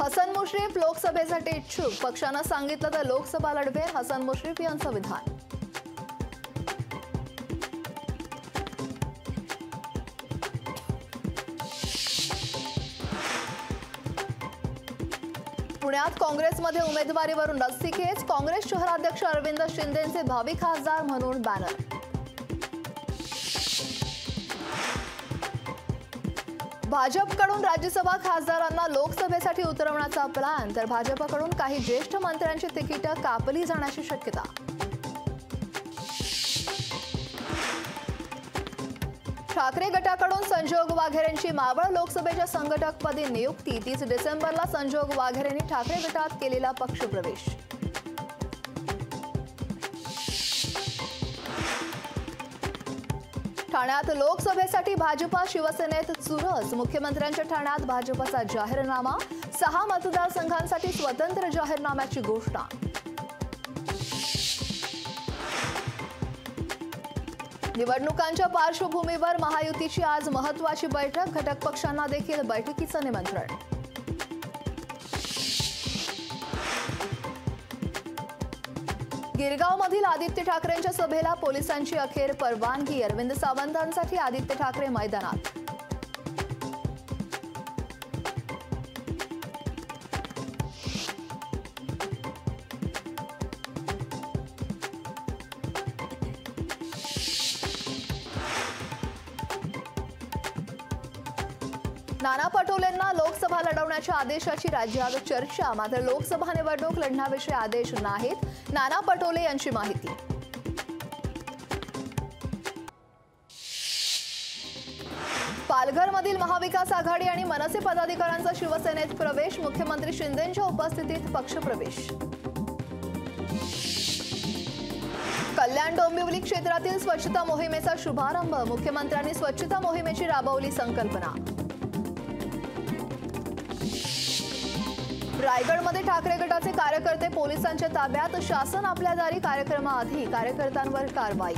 हसन मुश्रीफ लोकसभेसाठी इच्छुक, पक्षानं सांगितलं तर लोकसभा लढवेल, हसन मुश्रीफ यांचं विधान. पुण्यात काँग्रेसमध्ये उमेदवारीवरून रस्सीखेच, काँग्रेस शहराध्यक्ष अरविंद शिंदेंचे भावी खासदार म्हणून बॅनर. भाजपकडून राज्यसभा खासदारांना लोकसभेसाठी उतरवण्याचा प्लॅन, तर भाजपकडून काही ज्येष्ठ मंत्र्यांची तिकीटं कापली जाण्याची शक्यता. ठाकरे गटाकडून संजोग वाघेरेंची मावळ लोकसभेच्या संघटकपदी नियुक्ती, 30 डिसेंबरला संजोग वाघेरेंनी ठाकरे गटात केलेला पक्षप्रवेश. ठाण्यात लोकसभेसाठी भाजपा शिवसेनेत चुरस, मुख्यमंत्र्यांच्या ठाण्यात भाजपचा जाहीरनामा, 6 मतदारसंघांसाठी स्वतंत्र जाहीरनाम्याची घोषणा. निवडणुकांच्या पार्श्वभूमीवर महायुतीची आज महत्त्वाची बैठक, घटक पक्षांना देखील बैठकीचं निमंत्रण. गिरगावमधील आदित्य ठाकरेंच्या सभेला पोलिसांची अखेर परवानगी, अरविंद सावंतांसाठी आदित्य ठाकरे मैदानात. नाना पटोलेंना लोकसभा लढवण्याच्या आदेशाची राज्यात चर्चा, मात्र लोकसभा निवडणूक लढण्याविषयी आदेश नाहीत, नाना पटोले यांची माहिती. पालघरमधील महाविकास आघाडी आणि मनसे पदाधिकाऱ्यांचा शिवसेनेत प्रवेश, मुख्यमंत्री शिंदेंच्या उपस्थितीत पक्षप्रवेश. कल्याण डोंबिवली क्षेत्रातील स्वच्छता मोहिमेचा शुभारंभ, मुख्यमंत्र्यांनी स्वच्छता मोहिमेची राबवली संकल्पना. रायगडमध्ये ठाकरे गटाचे कार्यकर्ते पोलिसांच्या ताब्यात, शासन आपल्या दारी कार्यक्रमाआधी कार्यकर्त्यांवर कारवाई.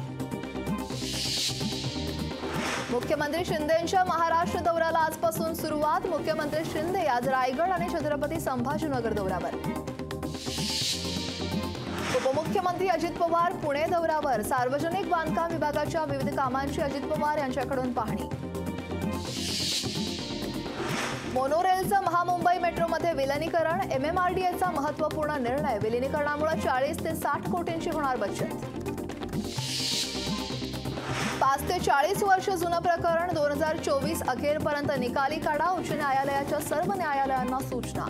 मुख्यमंत्री शिंदेंच्या महाराष्ट्र दौऱ्याला आजपासून सुरुवात, मुख्यमंत्री शिंदे आज रायगड आणि छत्रपती संभाजीनगर दौऱ्यावर. उपमुख्यमंत्री अजित पवार पुणे दौऱ्यावर, सार्वजनिक बांधकाम विभागाच्या विविध कामांची अजित पवार यांच्याकडून पाहणी. मोनोरेलचं महामुंबई मेट्रोमध्ये विलिनीकरण, MMRDAचा महत्त्वपूर्ण निर्णय, विलिनीकरणामुळे 40 ते 60 कोटींची होणार बचत. 5 ते 40 वर्ष जुनं प्रकरण, 2024 अखेरपर्यंत निकाली काढा, उच्च न्यायालयाच्या सर्व न्यायालयांना सूचना.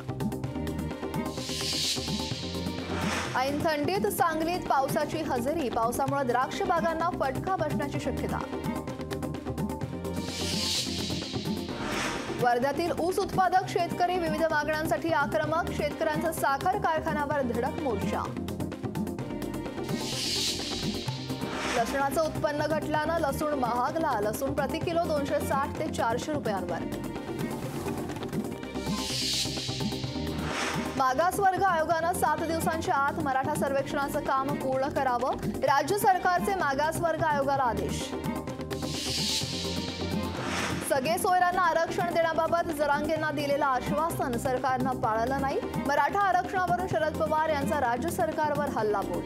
ऐन थंडीत सांगलीत पावसाची हजेरी, पावसामुळे द्राक्ष बागांना फटका बसण्याची शक्यता. वर्ध्यातील ऊस उत्पादक शेतकरी विविध मागण्यांसाठी आक्रमक, शेतकऱ्यांचा साखर कारखान्यावर धडक मोर्चा. लसणाचं उत्पन्न घटल्यानं लसूण महागला, लसूण प्रति किलो 260 ते 400 रुपयांवर. मागासवर्ग आयोगानं 7 दिवसांच्या आत मराठा सर्वेक्षणाचं काम पूर्ण करावं, राज्य सरकारचे मागासवर्ग आयोगाला आदेश. सगळे सोयऱ्यांना आरक्षण देण्याबाबत जरांगेंना दिलेलं आश्वासन सरकारनं पाळलं नाही, मराठा आरक्षणावरून शरद पवार यांचा राज्य सरकारवर हल्लाबोल.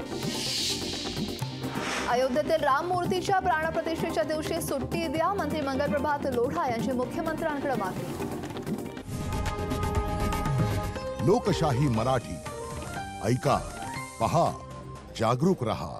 अयोध्येतील राम मूर्तीच्या प्राणप्रतिष्ठेच्या दिवशी सुट्टी द्या, मंत्री मंगल प्रभात लोढा यांची मुख्यमंत्र्यांकडे मागणी. लोकशाही मराठी ऐका, पहा, जागरूक रहा.